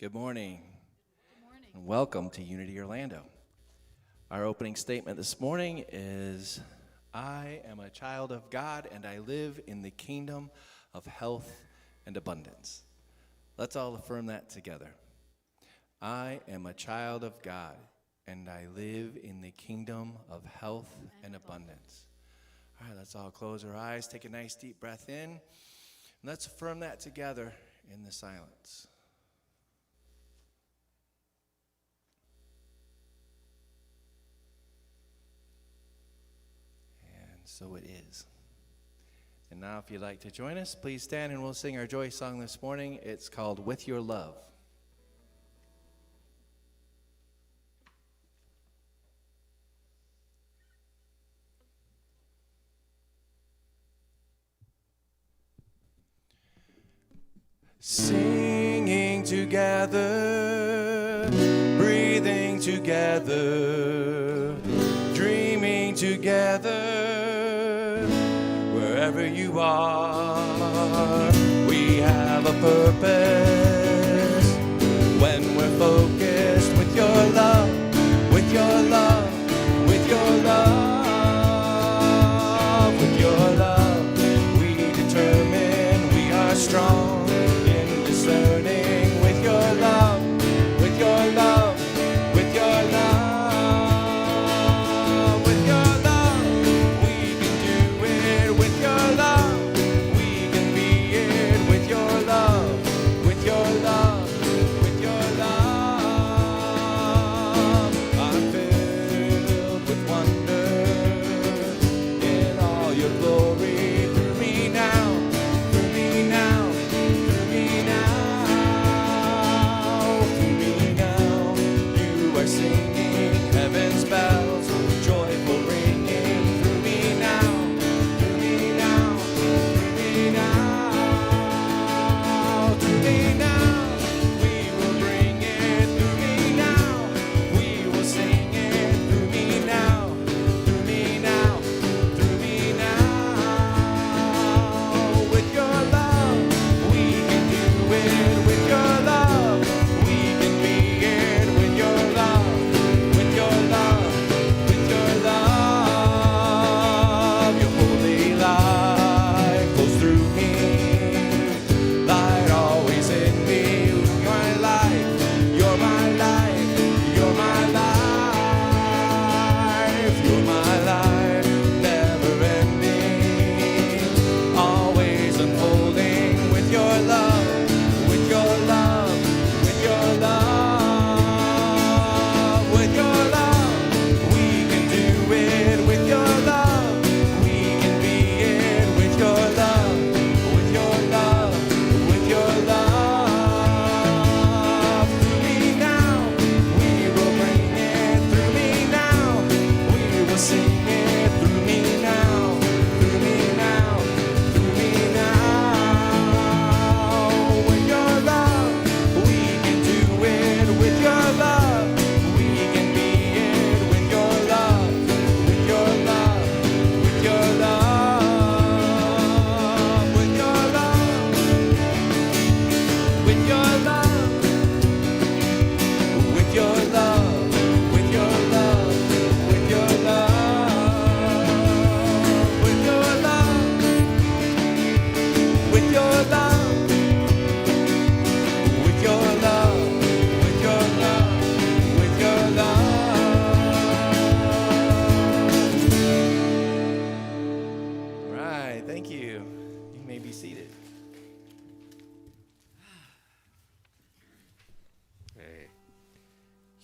Good morning. And welcome to Unity Orlando. Our opening statement this morning is, I am a child of God and I live in the kingdom of health and abundance. Let's all affirm that together. I am a child of God and I live in the kingdom of health and abundance. All right, let's all close our eyes, take a nice deep breath in, and let's affirm that together in the silence. So it is. And now if you'd like to join us, please stand and we'll sing our joy song this morning. It's called With Your Love. Singing together, breathing together, dreaming together. Wherever you are, we have a purpose. When we're focused with your love, with your love, with your love, with your love, we determine we are strong in discerning with your love, with your love, with your love.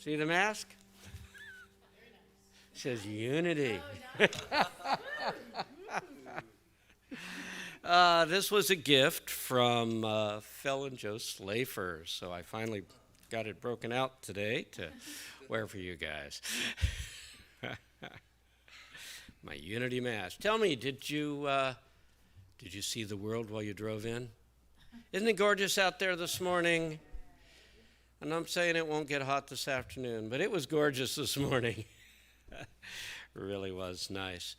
See the mask? It says Unity. This was a gift from Phil and Joe Slafer, so I finally got it broken out today to wear for you guys. My Unity mask. Tell me, did you see the world while you drove in? Isn't it gorgeous out there this morning? And I'm saying it won't get hot this afternoon, but it was gorgeous this morning. It really was nice.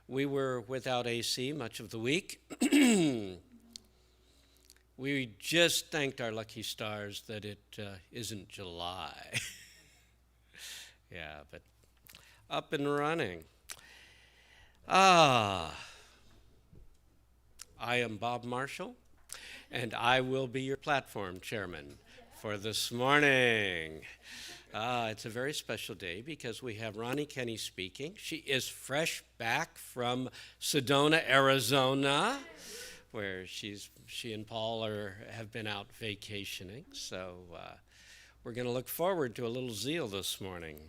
We were without AC much of the week. We just thanked our lucky stars that it isn't July. Yeah, but up and running. I am Bob Marshall, and I will be your platform chairman for this morning. It's a very special day because we have Ronnie Kenney speaking. She is fresh back from Sedona, Arizona, where she and Paul have been out vacationing. So we're going to look forward to a little Zeal this morning.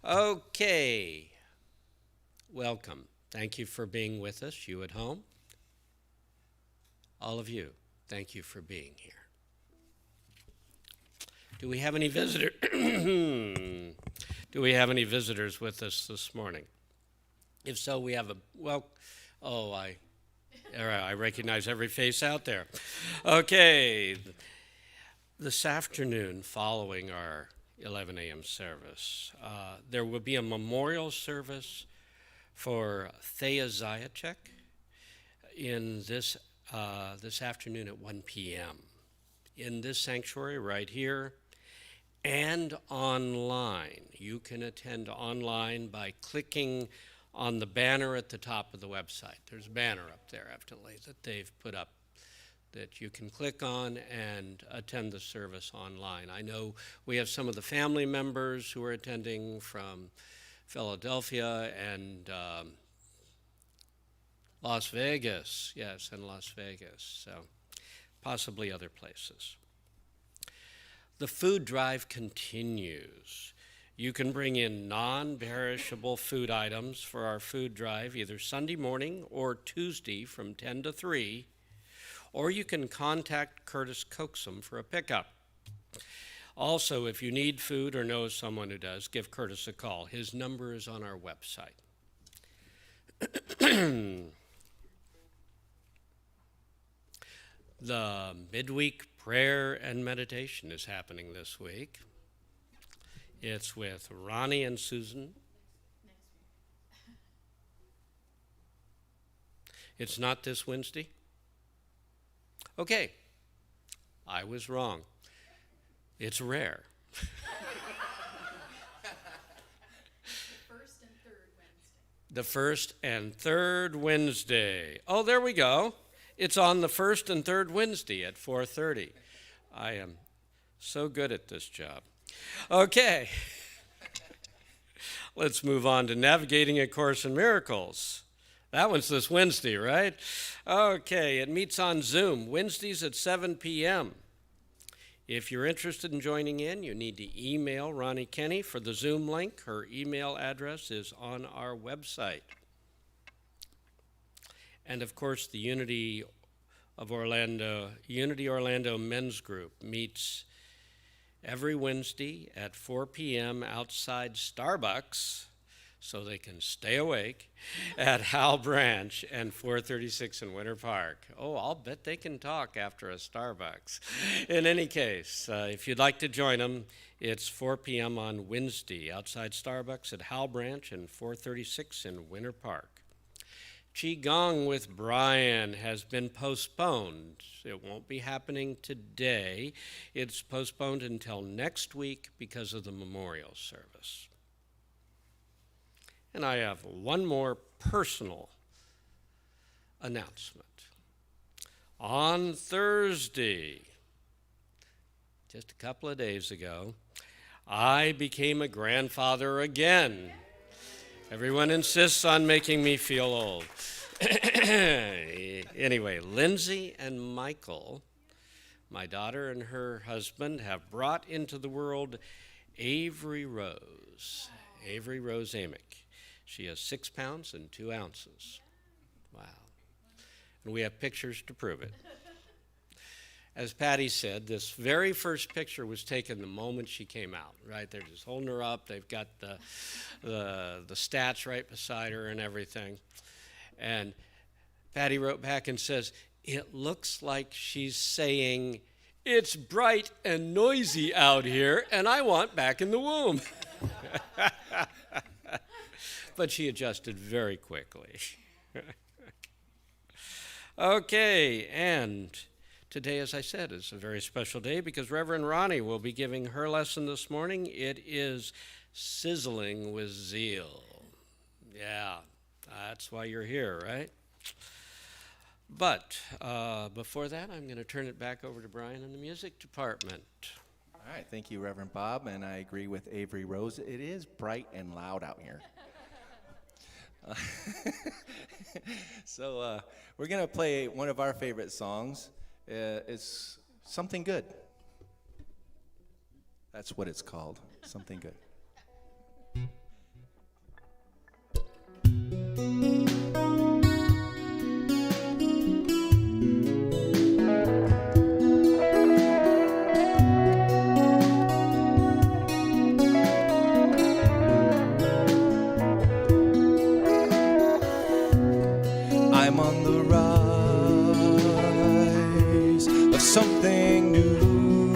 Okay. Welcome. Thank you for being with us, you at home. All of you, thank you for being here. Do we have any visitors? Do we have any visitors with us this morning? If so, we have I recognize every face out there. Okay. This afternoon, following our 11 a.m. service, there will be a memorial service for Thea Zajac in this afternoon at 1 p.m. in this sanctuary right here and online. You can attend online by clicking on the banner at the top of the website. There's a banner up there, evidently, that they've put up that you can click on and attend the service online. I know we have some of the family members who are attending from Philadelphia and Las Vegas. Yes, and Las Vegas. So possibly other places. The food drive continues. You can bring in non-perishable food items for our food drive either Sunday morning or Tuesday from 10 to 3, or you can contact Curtis Coaxum for a pickup. Also, if you need food or know someone who does, give Curtis a call. His number is on our website. The midweek prayer and meditation is happening this week. It's with Ronnie and Susan. It's not this Wednesday? Okay, I was wrong. It's rare. The first and third Wednesday. Oh, there we go. It's on the first and third Wednesday at 4:30. I am so good at this job. Okay. Let's move on to Navigating A Course in Miracles. That one's this Wednesday, right? Okay, it meets on Zoom, Wednesdays at 7 p.m. If you're interested in joining in, you need to email Ronnie Kenney for the Zoom link. Her email address is on our website. And of course, the Unity Orlando Men's Group meets every Wednesday at 4 p.m. outside Starbucks, so they can stay awake, at Hal Branch and 436 in Winter Park. Oh, I'll bet they can talk after a Starbucks. In any case, if you'd like to join them, it's 4 p.m. on Wednesday outside Starbucks at Hal Branch and 436 in Winter Park. Qigong with Brian has been postponed. It won't be happening today. It's postponed until next week because of the memorial service. And I have one more personal announcement. On Thursday, just a couple of days ago, I became a grandfather again. Everyone insists on making me feel old. Anyway, Lindsay and Michael, my daughter and her husband, have brought into the world Avery Rose Amick. She is 6 pounds and 2 ounces. Wow. And we have pictures to prove it. As Patty said, this very first picture was taken the moment she came out, right? They're just holding her up. They've got the stats right beside her and everything. And Patty wrote back and says, it looks like she's saying, it's bright and noisy out here, and I want back in the womb. But she adjusted very quickly. Okay, and today, as I said, is a very special day because Reverend Ronnie will be giving her lesson this morning. It is Sizzling with Zeal. Yeah, that's why you're here, right? But before that, I'm going to turn it back over to Brian in the music department. All right, thank you, Reverend Bob, and I agree with Avery Rose. It is bright and loud out here. So we're going to play one of our favorite songs. It's Something Good. That's what it's called, Something Good. I'm on the rise of something new.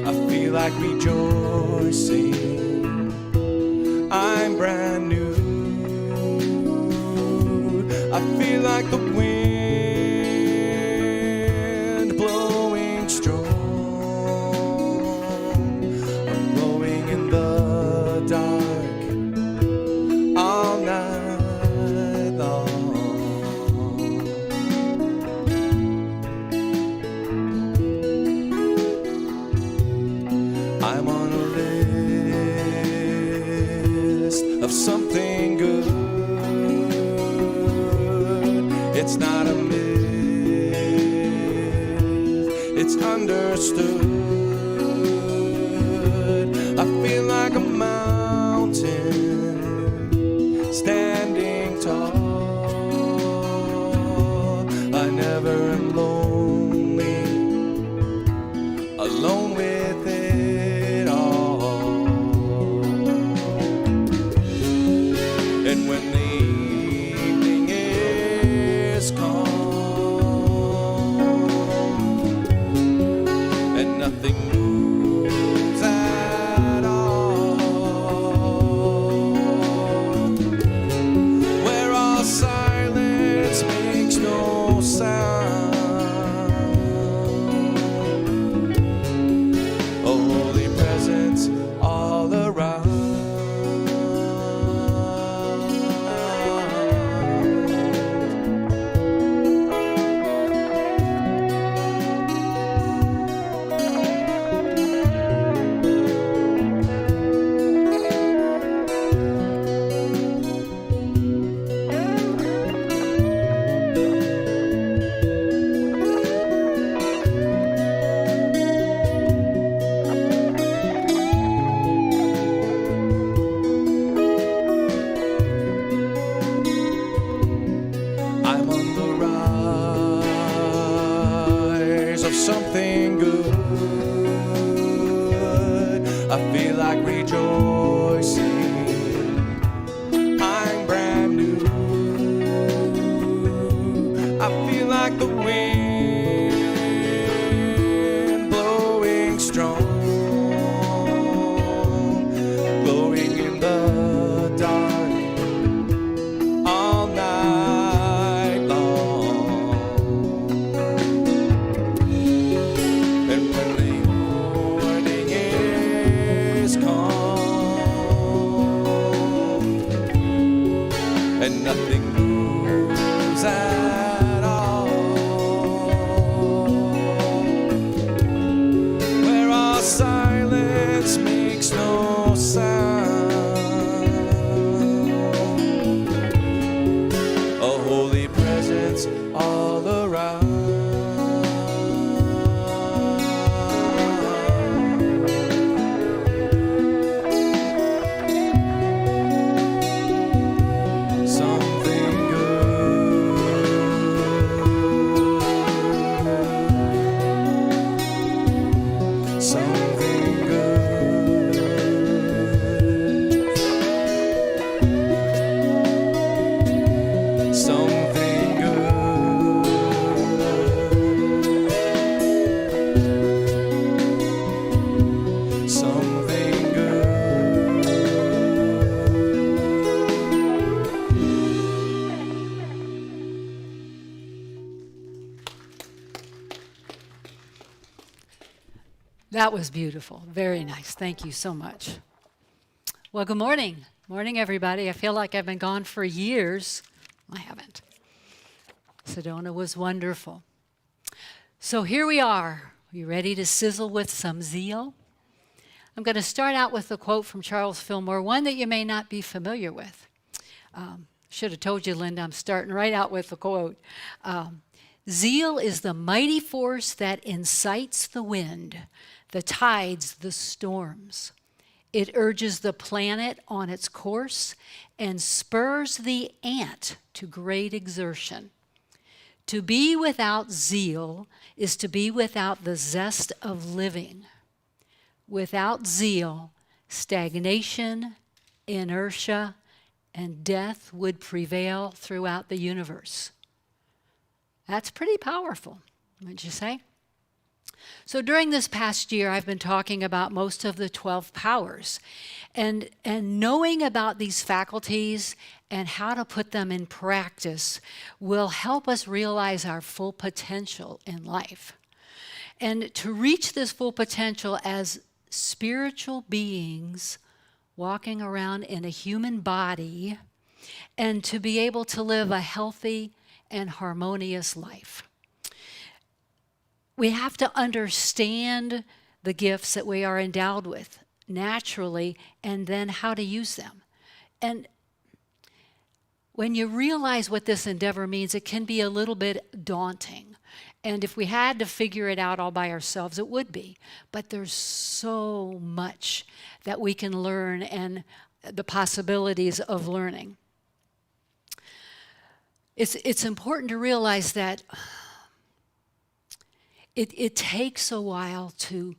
I feel like rejoicing. I'm brand new. I feel like the wind blowing strong. I'm blowing in the dark all night long. I'm on a list of something good. It's not a myth, it's understood. I feel like a mountain standing tall. I never am lonely, alone with it all. And when the evening is calm and nothing moves at all, where all silence makes no sound, a holy presence all around. I'm on the rise of something good. I feel like rejoicing. I'm brand new. I feel like the wind blowing strong, blowing in the dark all night long. And when the morning is calm and nothing moves at all, where all silence makes no sound, a holy presence all around. Something good. Something good. That was beautiful. Very nice. Thank you so much. Well, good morning. Morning, everybody. I feel like I've been gone for years. I haven't. Sedona was wonderful. So here we are. You ready to sizzle with some zeal? I'm going to start out with a quote from Charles Fillmore, one that you may not be familiar with. Should have told you, Linda, I'm starting right out with a quote. Zeal is the mighty force that incites the wind, the tides, the storms. It urges the planet on its course and spurs the ant to great exertion. To be without zeal is to be without the zest of living. Without zeal, stagnation, inertia, and death would prevail throughout the universe. That's pretty powerful, wouldn't you say? So during this past year, I've been talking about most of the 12 powers. And knowing about these faculties and how to put them in practice will help us realize our full potential in life. And to reach this full potential as spiritual beings walking around in a human body, and to be able to live a healthy and harmonious life. We have to understand the gifts that we are endowed with naturally, and then how to use them. And when you realize what this endeavor means, it can be a little bit daunting. And if we had to figure it out all by ourselves, it would be. But there's so much that we can learn and the possibilities of learning. It's important to realize that it takes a while to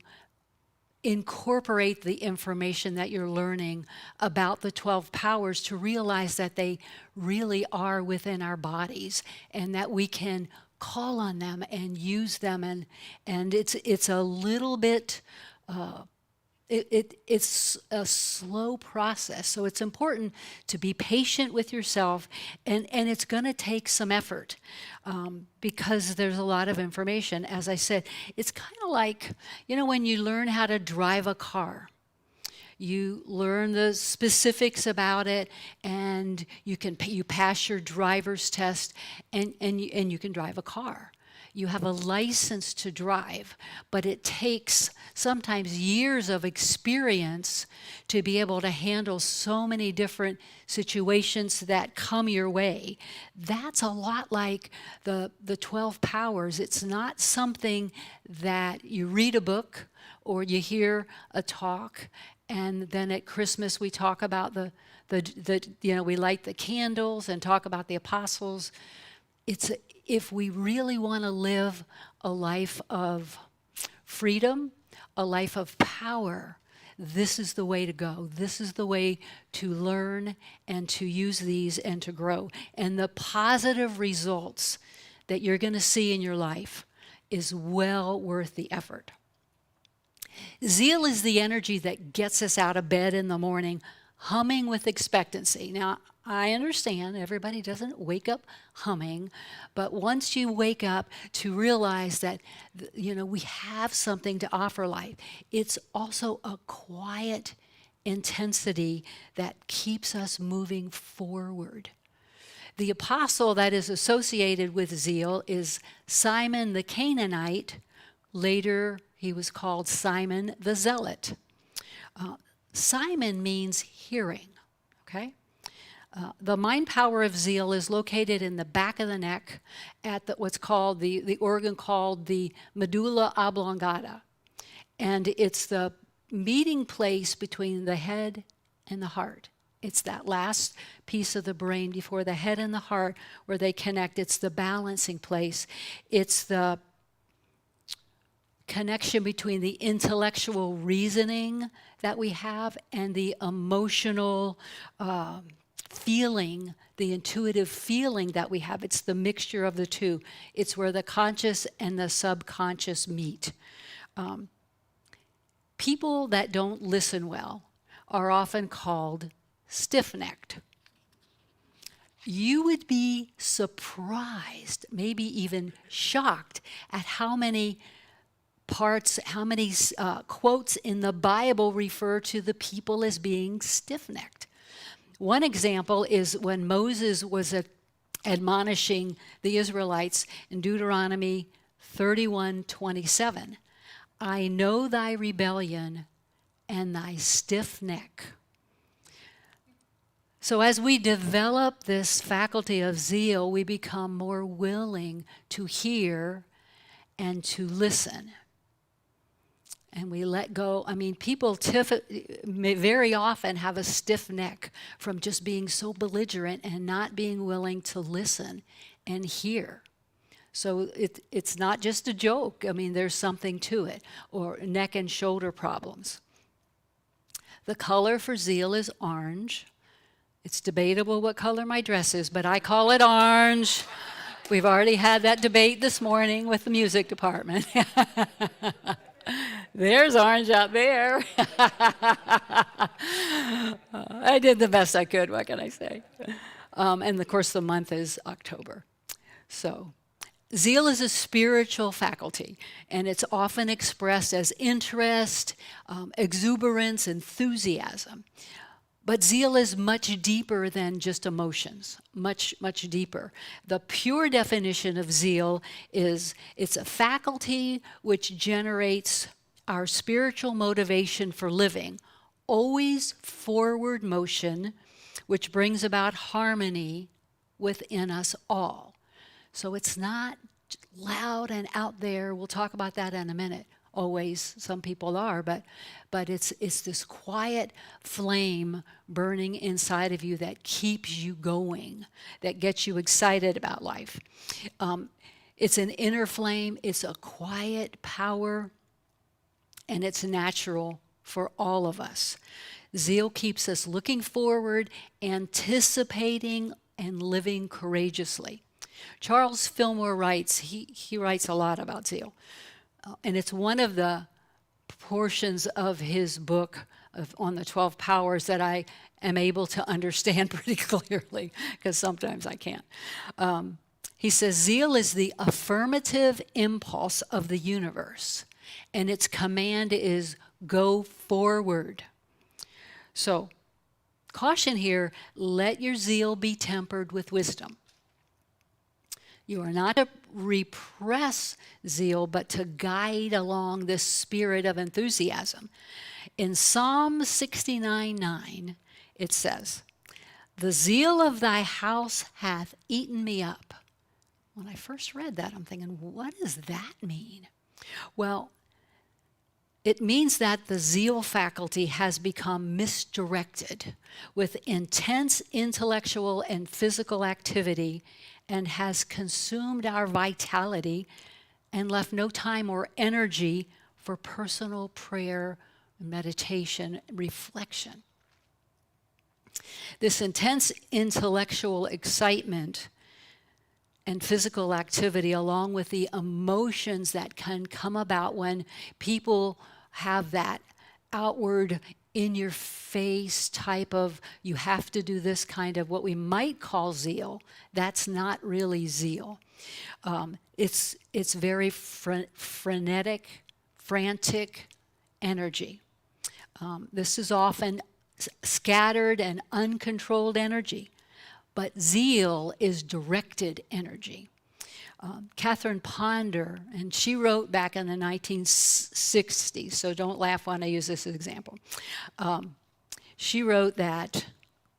incorporate the information that you're learning about the 12 powers to realize that they really are within our bodies and that we can call on them and use them, and it's a little bit it's a slow process. So it's important to be patient with yourself, and it's going to take some effort because there's a lot of information. As I said, it's kind of like, when you learn how to drive a car. You learn the specifics about it, and you pass your driver's test, and you can drive a car. You have a license to drive, but it takes sometimes years of experience to be able to handle so many different situations that come your way. That's a lot like the 12 powers. It's not something that you read a book or you hear a talk, and then at Christmas we talk about we light the candles and talk about the apostles. If we really want to live a life of freedom, a life of power, this is the way to go. This is the way to learn and to use these and to grow. And the positive results that you're going to see in your life is well worth the effort. Zeal is the energy that gets us out of bed in the morning, humming with expectancy. Now, I understand everybody doesn't wake up humming, but once you wake up to realize that, we have something to offer life, it's also a quiet intensity that keeps us moving forward. The apostle that is associated with zeal is Simon the Canaanite. Later, he was called Simon the Zealot. Simon means hearing, okay? The mind power of zeal is located in the back of the neck at what's called the organ called the medulla oblongata. And it's the meeting place between the head and the heart. It's that last piece of the brain before the head and the heart where they connect. It's the balancing place. It's the connection between the intellectual reasoning that we have and the emotional feeling, the intuitive feeling that we have. It's the mixture of the two. It's where the conscious and the subconscious meet. People that don't listen well are often called stiff-necked. You would be surprised, maybe even shocked, at how many parts, how many quotes in the Bible refer to the people as being stiff-necked. One example is when Moses was admonishing the Israelites in Deuteronomy 31:27. I know thy rebellion and thy stiff neck. So as we develop this faculty of zeal, we become more willing to hear and to listen. And we let go. I mean, people very often have a stiff neck from just being so belligerent and not being willing to listen and hear. So it's not just a joke. I mean, there's something to it. Or neck and shoulder problems. The color for zeal is orange. It's debatable what color my dress is, but I call it orange. We've already had that debate this morning with the music department. There's orange out there. I did the best I could, what can I say? And of course the month is October. So zeal is a spiritual faculty, and it's often expressed as interest, exuberance, enthusiasm. But zeal is much deeper than just emotions, much, much deeper. The pure definition of zeal is it's a faculty which generates our spiritual motivation for living, always forward motion, which brings about harmony within us all. So it's not loud and out there. We'll talk about that in a minute. Always, some people are, but it's this quiet flame burning inside of you that keeps you going, that gets you excited about life. It's an inner flame. It's a quiet power, and it's natural for all of us. Zeal keeps us looking forward, anticipating, and living courageously. Charles Fillmore writes, he writes a lot about zeal. And it's one of the portions of his book on the 12 powers that I am able to understand pretty clearly, because sometimes I can't. He says, zeal is the affirmative impulse of the universe, and its command is go forward. So, caution here, let your zeal be tempered with wisdom. You are not to repress zeal, but to guide along this spirit of enthusiasm. In Psalm 69:9, it says, the zeal of thy house hath eaten me up. When I first read that, I'm thinking, what does that mean? Well, it means that the zeal faculty has become misdirected with intense intellectual and physical activity and has consumed our vitality and left no time or energy for personal prayer, meditation, reflection. This intense intellectual excitement and physical activity, along with the emotions that can come about when people have that outward in-your-face type of, you have to do this kind of what we might call zeal. That's not really zeal. It's very frenetic, frantic energy. This is often scattered and uncontrolled energy, but zeal is directed energy. Catherine Ponder, and she wrote back in the 1960s, so don't laugh when I use this as an example. She wrote that,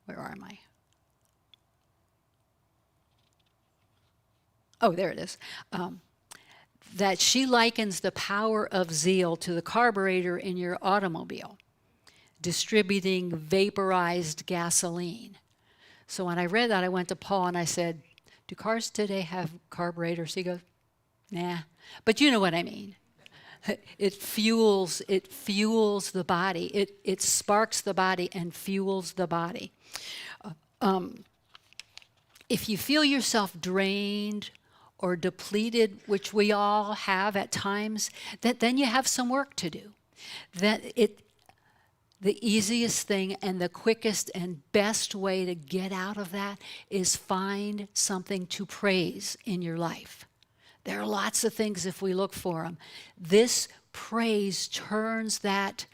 where am I? Oh, there it is. That she likens the power of zeal to the carburetor in your automobile, distributing vaporized gasoline. So when I read that, I went to Paul and I said, do cars today have carburetors? He goes, nah. But you know what I mean. It fuels the body. It sparks the body and fuels the body. If you feel yourself drained or depleted, which we all have at times, then you have some work to do. The easiest thing and the quickest and best way to get out of that is find something to praise in your life. There are lots of things if we look for them. This praise turns that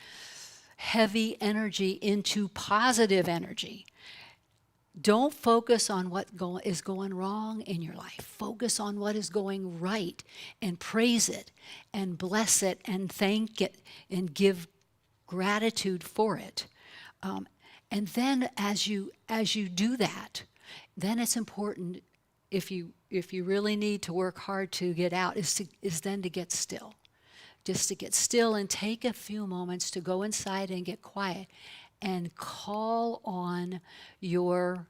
heavy energy into positive energy. Don't focus on what is going wrong in your life. Focus on what is going right and praise it and bless it and thank it and give gratitude for it. And then as you do that, then it's important, if you really need to work hard to get out, is then to get still. Just to get still and take a few moments to go inside and get quiet and call on your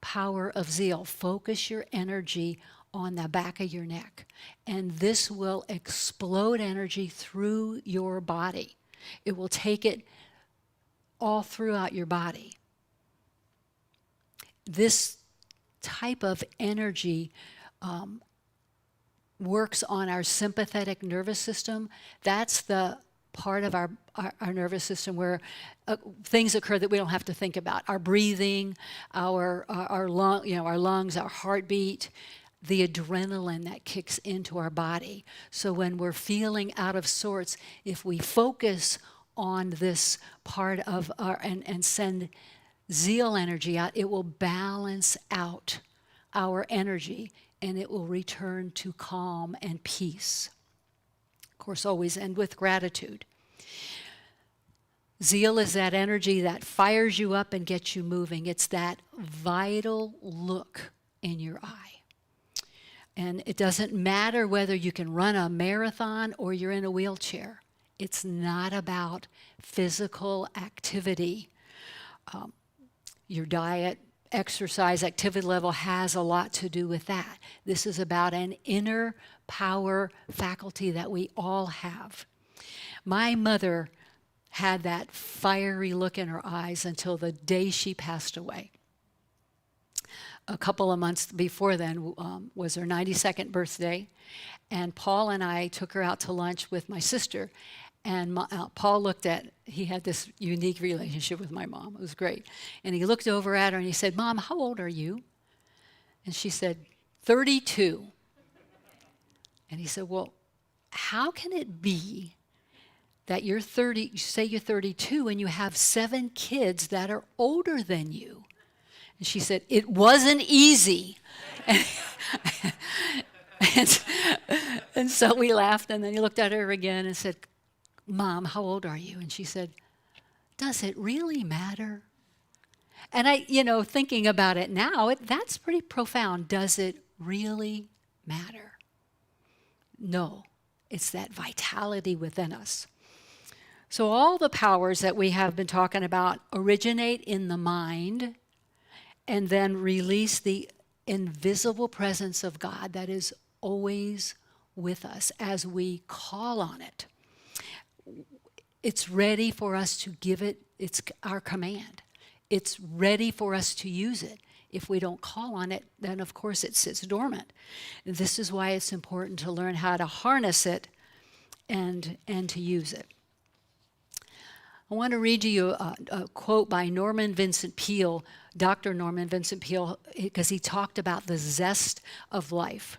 power of zeal. Focus your energy on the back of your neck. And this will explode energy through your body. It will take it all throughout your body. This type of energy works on our sympathetic nervous system. That's the part of our nervous system where things occur that we don't have to think about. Our breathing, our lungs, our heartbeat, the adrenaline that kicks into our body. So when we're feeling out of sorts, if we focus on this part of and send zeal energy out, it will balance out our energy and it will return to calm and peace. Of course, always end with gratitude. Zeal is that energy that fires you up and gets you moving. It's that vital look in your eye. And it doesn't matter whether you can run a marathon or you're in a wheelchair. It's not about physical activity. Your diet, exercise, activity level has a lot to do with that. This is about an inner power faculty that we all have. My mother had that fiery look in her eyes until the day she passed away. A couple of months before then was her 92nd birthday, and Paul and I took her out to lunch with my sister. And Paul he had this unique relationship with my mom. It was great. And he looked over at her and he said, "Mom, how old are you?" And she said, 32. And he said, "Well, how can it be that you're 30, you say you're 32 and you have 7 kids that are older than you?" And she said, "It wasn't easy." And so we laughed, and then he looked at her again and said, "Mom, how old are you?" And she said, "Does it really matter?" And thinking about it now, that's pretty profound. Does it really matter? No, it's that vitality within us. So all the powers that we have been talking about originate in the mind and then release the invisible presence of God that is always with us as we call on it. It's ready for us to give it. It's our command. It's ready for us to use it. If we don't call on it, then of course it sits dormant. This is why it's important to learn how to harness it and to use it. I want to read you a quote by Norman Vincent Peale, Dr. Norman Vincent Peale, because he talked about the zest of life.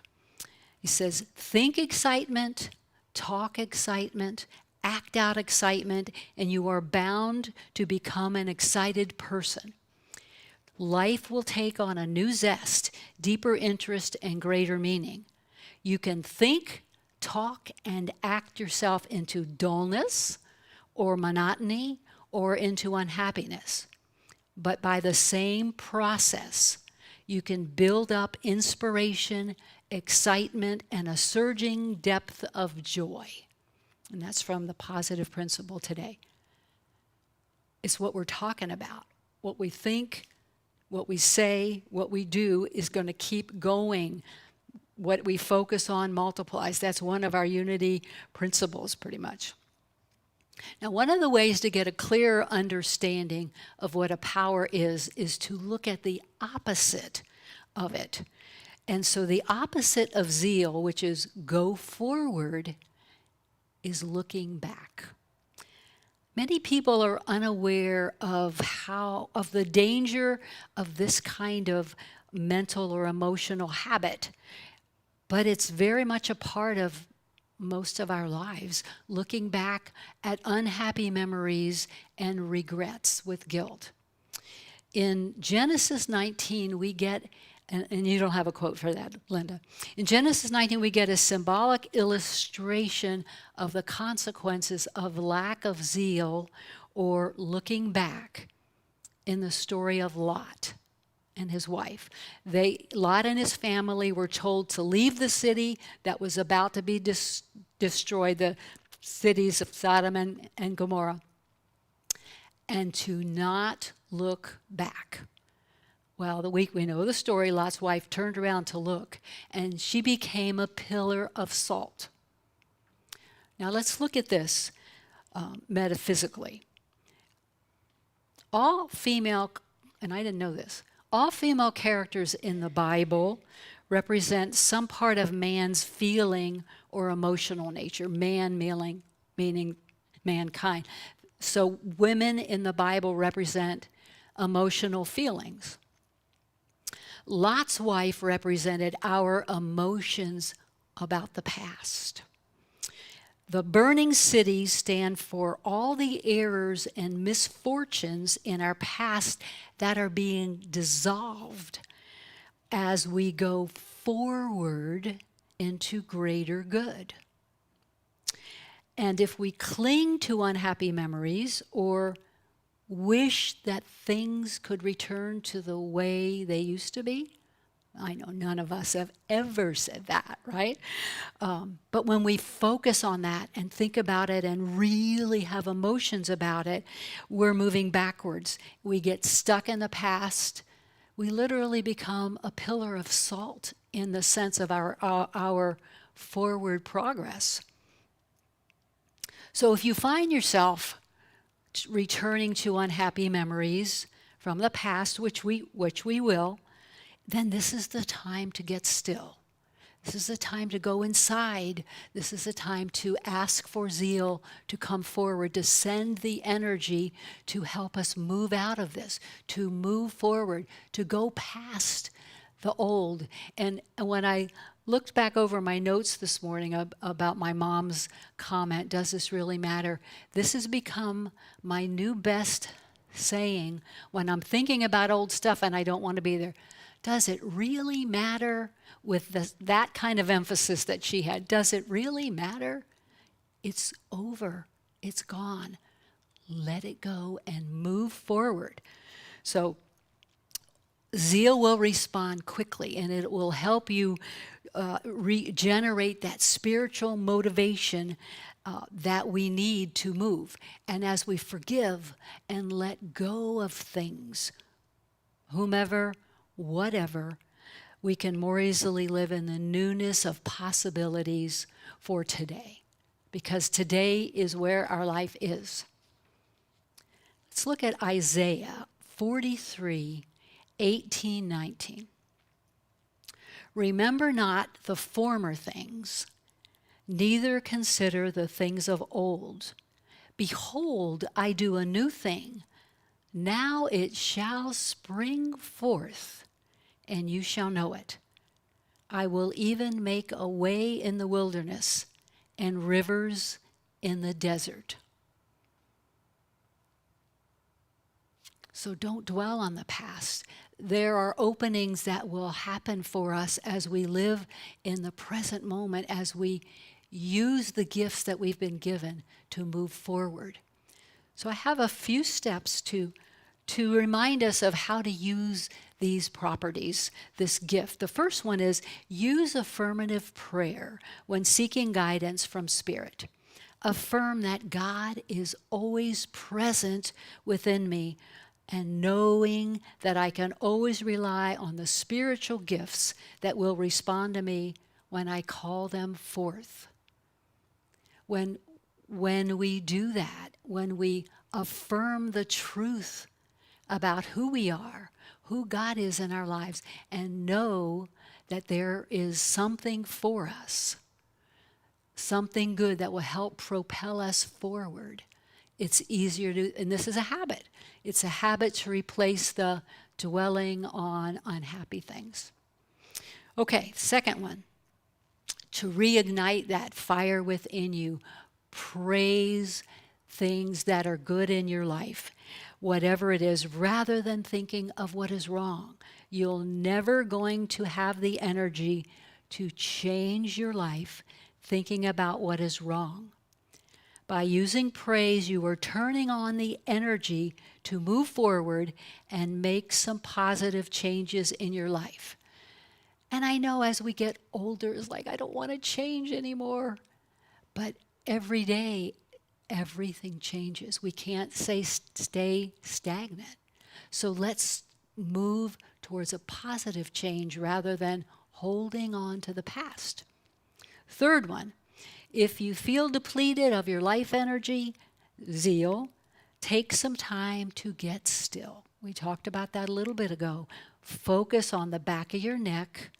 He says, "Think excitement, talk excitement, act out excitement, and you are bound to become an excited person. Life will take on a new zest, deeper interest, and greater meaning. You can think, talk, and act yourself into dullness or monotony or into unhappiness. But by the same process, you can build up inspiration, excitement, and a surging depth of joy." And that's from the Positive Principle today. It's what we're talking about. What we think, what we say, what we do is going to keep going. What we focus on multiplies. That's one of our unity principles, pretty much. Now, one of the ways to get a clearer understanding of what a power is to look at the opposite of it. And so the opposite of zeal, which is go forward, is looking back. Many people are unaware of the danger of this kind of mental or emotional habit, but it's very much a part of most of our lives, looking back at unhappy memories and regrets with guilt. In Genesis 19, we get, and you don't have a quote for that, Linda. In Genesis 19, we get a symbolic illustration of the consequences of lack of zeal or looking back in the story of Lot and his wife. Lot and his family were told to leave the city that was about to be destroyed, the cities of Sodom and Gomorrah, and to not look back. Well, we know the story. Lot's wife turned around to look, and she became a pillar of salt. Now let's look at this metaphysically. All female, and I didn't know this, all female characters in the Bible represent some part of man's feeling or emotional nature. Man meaning mankind. So women in the Bible represent emotional feelings. Lot's wife represented our emotions about the past. The burning cities stand for all the errors and misfortunes in our past that are being dissolved as we go forward into greater good. And if we cling to unhappy memories or wish that things could return to the way they used to be, I know none of us have ever said that, right? But when we focus on that and think about it and really have emotions about it, we're moving backwards. We get stuck in the past. We literally become a pillar of salt in the sense of our forward progress. So if you find yourself returning to unhappy memories from the past, which we will, then this is the time to get still. This is the time to go inside. This is the time to ask for zeal to come forward, to send the energy to help us move out of this, to move forward, to go past the old. And when I looked back over my notes this morning about my mom's comment, does this really matter? This has become my new best saying when I'm thinking about old stuff and I don't want to be there. Does it really matter? With that kind of emphasis that she had, does it really matter? It's over. It's gone. Let it go and move forward. So zeal will respond quickly, and it will help you regenerate that spiritual motivation that we need to move. And as we forgive and let go of things, whomever, whatever, we can more easily live in the newness of possibilities for today, because today is where our life is. Let's look at Isaiah 43, 18, 19. Remember not the former things, neither consider the things of old. Behold, I do a new thing. Now it shall spring forth, and you shall know it. I will even make a way in the wilderness and rivers in the desert. So don't dwell on the past. There are openings that will happen for us as we live in the present moment, as we use the gifts that we've been given to move forward. So I have a few steps to remind us of how to use these properties, this gift. The first one is use affirmative prayer when seeking guidance from Spirit. Affirm that God is always present within me, and knowing that I can always rely on the spiritual gifts that will respond to me when I call them forth. When we do that, when we affirm the truth about who we are, who God is in our lives, and know that there is something for us, something good that will help propel us forward, it's easier to, and this is a habit. It's a habit to replace the dwelling on unhappy things. Okay, second one. to reignite that fire within you. Praise things that are good in your life, whatever it is, rather than thinking of what is wrong. You're never going to have the energy to change your life thinking about what is wrong. By using praise, you are turning on the energy to move forward and make some positive changes in your life. And I know as we get older, it's like, I don't want to change anymore. But every day, everything changes. We can't stay stagnant. So let's move towards a positive change rather than holding on to the past. Third one, if you feel depleted of your life energy, zeal, take some time to get still. We talked about that a little bit ago. Focus on the back of your neck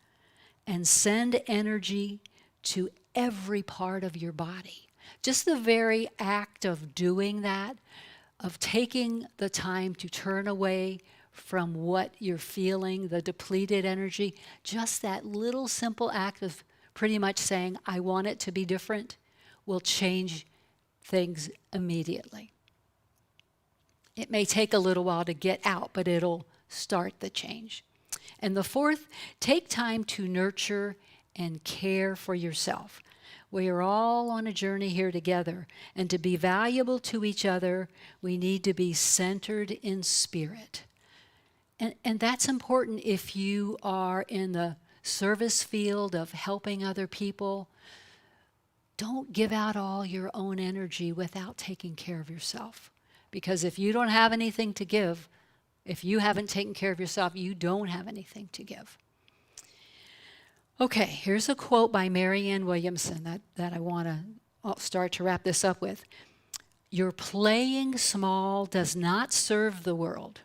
and send energy to every part of your body. Just the very act of doing that, of taking the time to turn away from what you're feeling, the depleted energy, just that little simple act of pretty much saying, I want it to be different, will change things immediately. It may take a little while to get out, but it'll start the change. And the fourth, take time to nurture and care for yourself. We are all on a journey here together, and to be valuable to each other, we need to be centered in spirit. And that's important if you are in the service field of helping other people. Don't give out all your own energy without taking care of yourself. Because if you don't have anything to give, if you haven't taken care of yourself, you don't have anything to give. Okay, here's a quote by Marianne Williamson that I want to start to wrap this up with. Your playing small does not serve the world.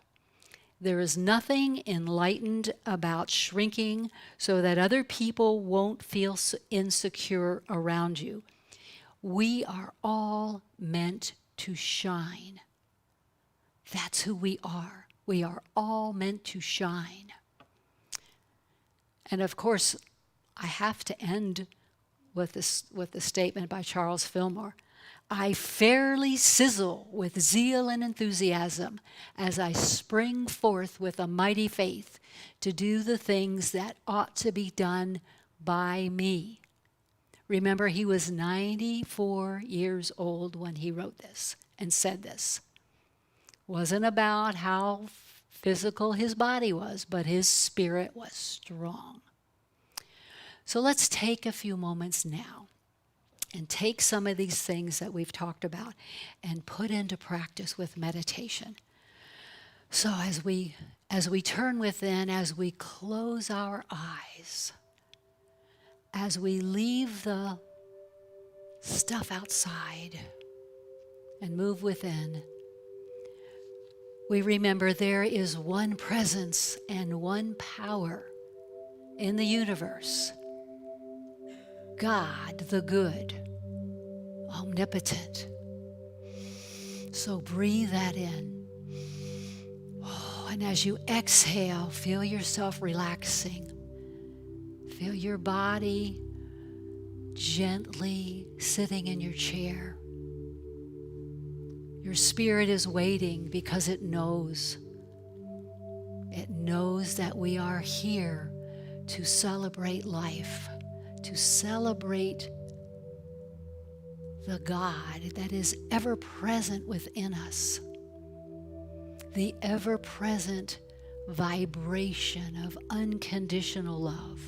There is nothing enlightened about shrinking so that other people won't feel insecure around you. We are all meant to shine. That's who we are. We are all meant to shine. And of course, I have to end with the statement by Charles Fillmore. I fairly sizzle with zeal and enthusiasm as I spring forth with a mighty faith to do the things that ought to be done by me. Remember, he was 94 years old when he wrote this and said this. Wasn't about how physical his body was, but his spirit was strong. So let's take a few moments now and take some of these things that we've talked about and put into practice with meditation. So as we turn within, as we close our eyes, as we leave the stuff outside and move within, we remember there is one presence and one power in the universe. God the good, omnipotent. So breathe that in. Oh, and as you exhale, feel yourself relaxing. Feel your body gently sitting in your chair. Your spirit is waiting because it knows. It knows that we are here to celebrate life, to celebrate the God that is ever present within us, the ever present vibration of unconditional love.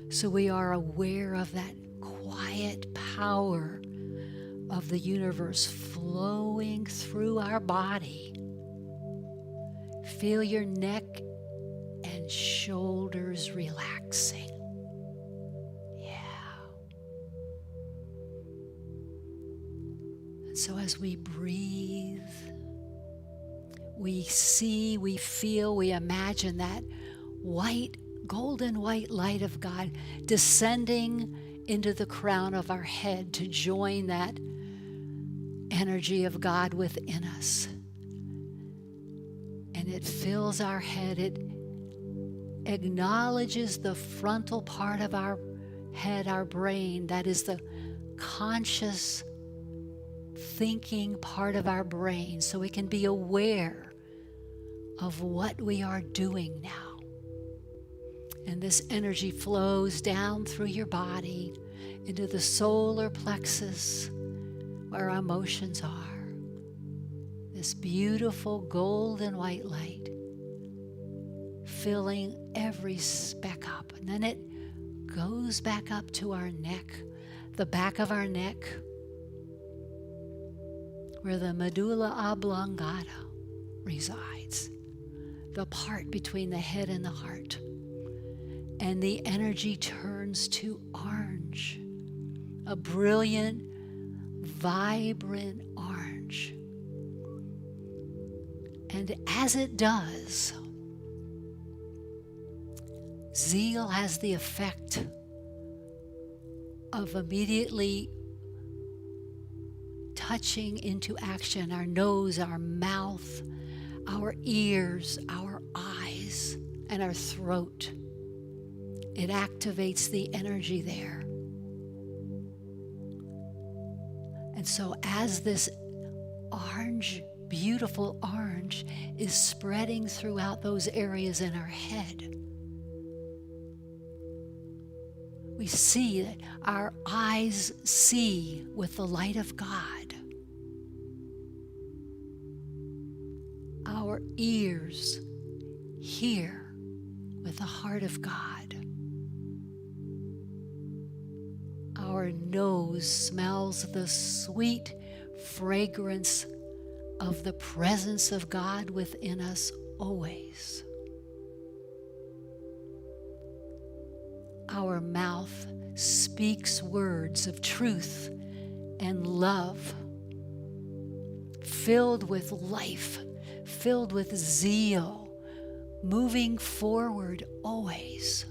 So we are aware of that quiet power of the universe flowing through our body. Feel your neck and shoulders relaxing. Yeah. And so as we breathe, we see, we feel, we imagine that white, golden white light of God descending into the crown of our head to join that energy of God within us. And it fills our head, acknowledges the frontal part of our head, our brain. That is the conscious thinking part of our brain, so we can be aware of what we are doing now. And this energy flows down through your body into the solar plexus where our emotions are. This beautiful golden white light filling every speck up. And then it goes back up to our neck, the back of our neck, where the medulla oblongata resides, the part between the head and the heart. And the energy turns to orange, a brilliant, vibrant orange. And as it does, Zeal has the effect of immediately touching into action our nose, our mouth, our ears, our eyes, and our throat. It activates the energy there. And so as this orange, beautiful orange, is spreading throughout those areas in our head, we see that our eyes see with the light of God. Our ears hear with the heart of God. Our nose smells the sweet fragrance of the presence of God within us always. Our mouth speaks words of truth and love, filled with life, filled with zeal, moving forward always.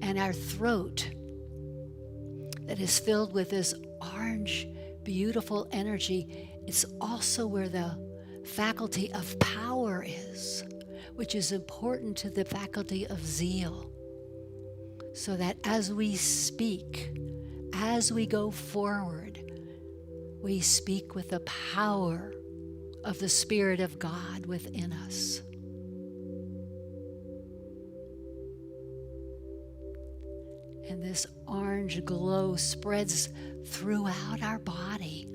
And our throat, that is filled with this orange, beautiful energy, it's also where the faculty of power is, which is important to the faculty of zeal. So that as we speak, as we go forward, we speak with the power of the Spirit of God within us. And this orange glow spreads throughout our body.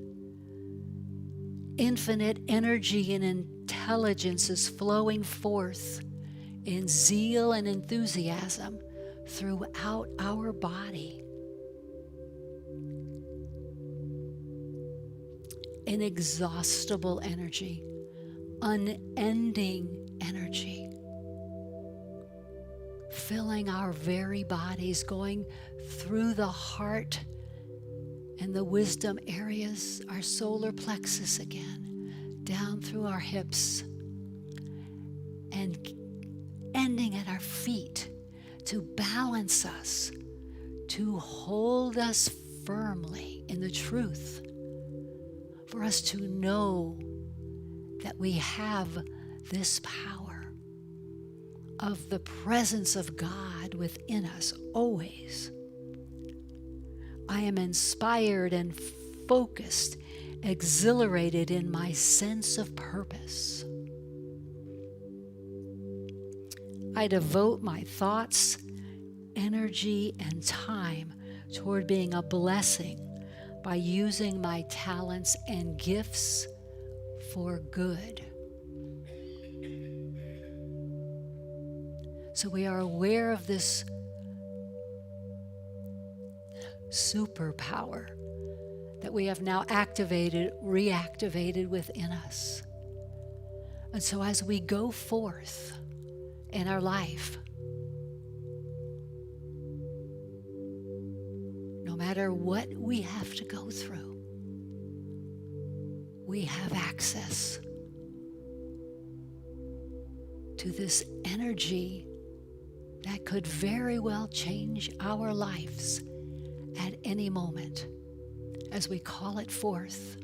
Infinite energy and intelligence is flowing forth in zeal and enthusiasm throughout our body. Inexhaustible energy, unending energy, filling our very bodies, going through the heart and the wisdom areas, our solar plexus again, down through our hips, and ending at our feet to balance us, to hold us firmly in the truth, for us to know that we have this power of the presence of God within us always. I am inspired and focused, exhilarated in my sense of purpose. I devote my thoughts, energy, and time toward being a blessing by using my talents and gifts for good. So we are aware of this superpower that we have now activated, reactivated within us. And so as we go forth in our life, no matter what we have to go through, we have access to this energy that could very well change our lives at any moment as we call it forth.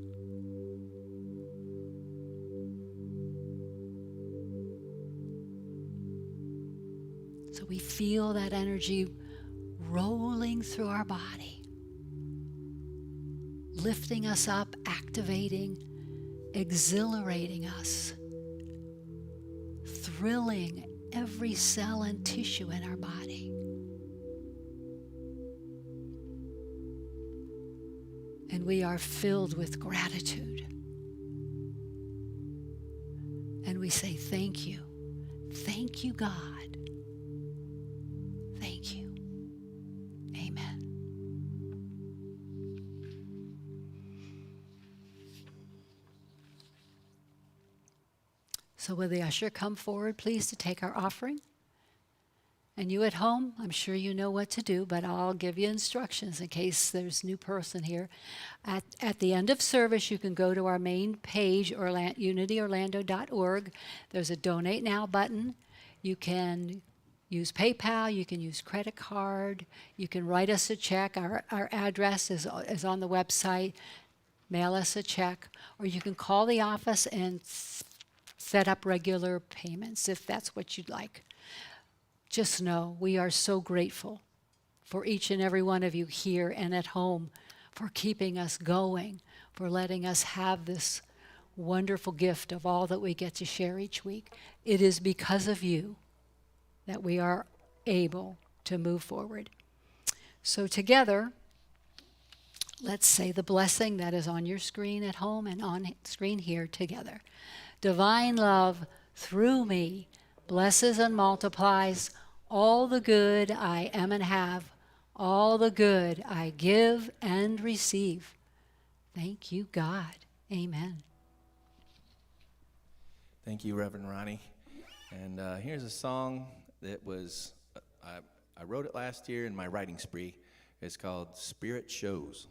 we feel that energy rolling through our body, lifting us up, activating, exhilarating us, thrilling every cell and tissue in our body. And we are filled with gratitude. And we say, thank you. Thank you, God. Thank you. Amen. So will the usher come forward, please, to take our offering? And you at home, I'm sure you know what to do, but I'll give you instructions in case there's a new person here. At the end of service, you can go to our main page, unityorlando.org. There's a Donate Now button. You can use PayPal. You can use credit card. You can write us a check. Our address is on the website. Mail us a check. Or you can call the office and set up regular payments if that's what you'd like. Just know we are so grateful for each and every one of you here and at home for keeping us going, for letting us have this wonderful gift of all that we get to share each week. It is because of you that we are able to move forward. So together, let's say the blessing that is on your screen at home and on screen here together. Divine love through me blesses and multiplies all the good I am and have, all the good I give and receive. Thank you, God. Amen. Thank you, Reverend Ronnie. And here's a song that was, I wrote it last year in my writing spree. It's called Spirit Shows.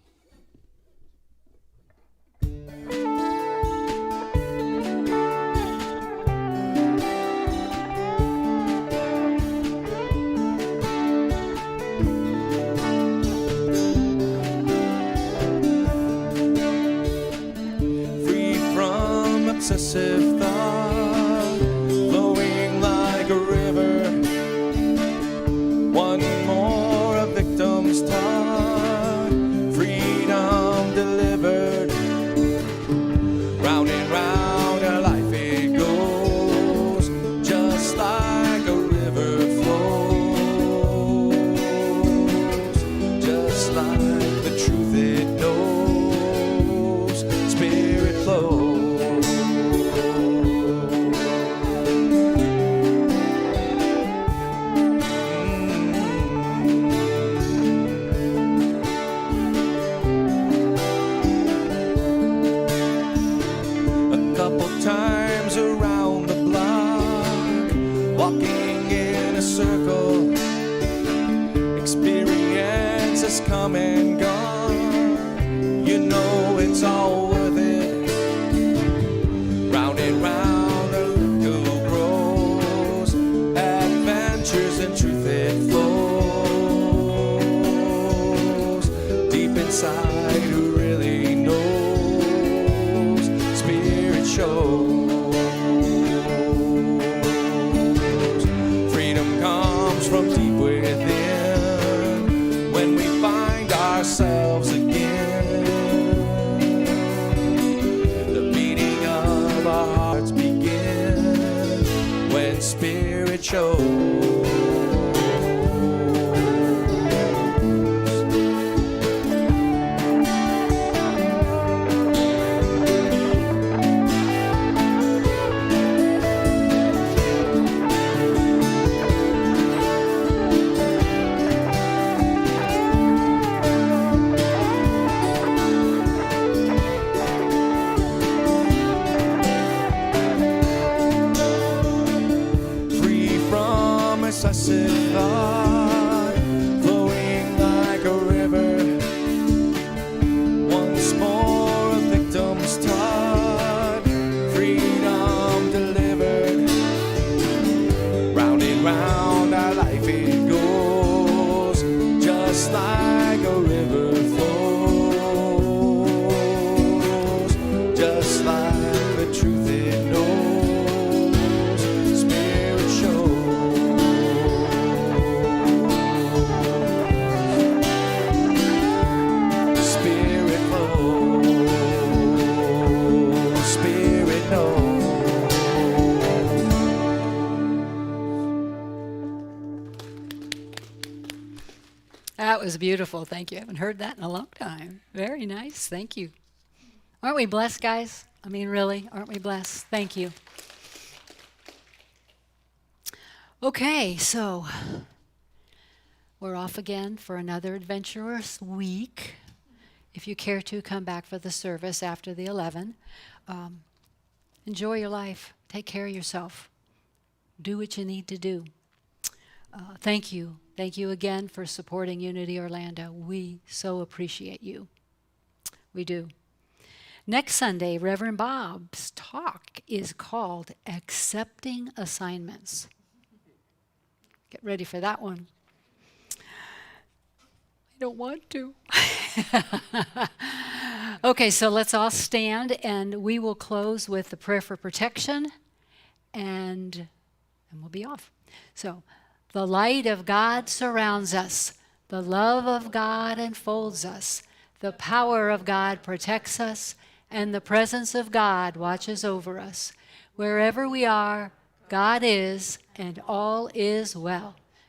Obsessive thought, flowing like a river. One more, a victim's taught, freedom delivered. Round and round our life it goes, just like a river flows, just like the truth it knows. Spirit flows. Times around the block, walking in a circle, experiences come and gone. You know it's all worth it. Round and round the circle grows, adventures and truth it flows. Deep inside, who really knows? Spirit shows. Freedom comes from deep within when we find ourselves again. The beating of our hearts begins when Spirit shows. Obsessive thought, flowing like a river. Once more, a victim's taught, freedom delivered. Round and round our life it goes, just like a river flows, just like the truth it knows. Spirit shows. know. That was beautiful. Thank you. I haven't heard that in a long time. Very nice. Thank you. Aren't we blessed, guys? I mean, really, aren't we blessed? Thank you. Okay, so we're off again for another adventurous week. If you care to, come back for the service after the 11. Enjoy your life. Take care of yourself. Do what you need to do. Thank you. Thank you again for supporting Unity Orlando. We so appreciate you. We do. Next Sunday, Reverend Bob's talk is called Accepting Assignments. Get ready for that one. I don't want to. Okay, so let's all stand and we will close with the prayer for protection and we'll be off. So, the light of God surrounds us. The love of God enfolds us. The power of God protects us. And the presence of God watches over us. Wherever we are, God is, and all is well.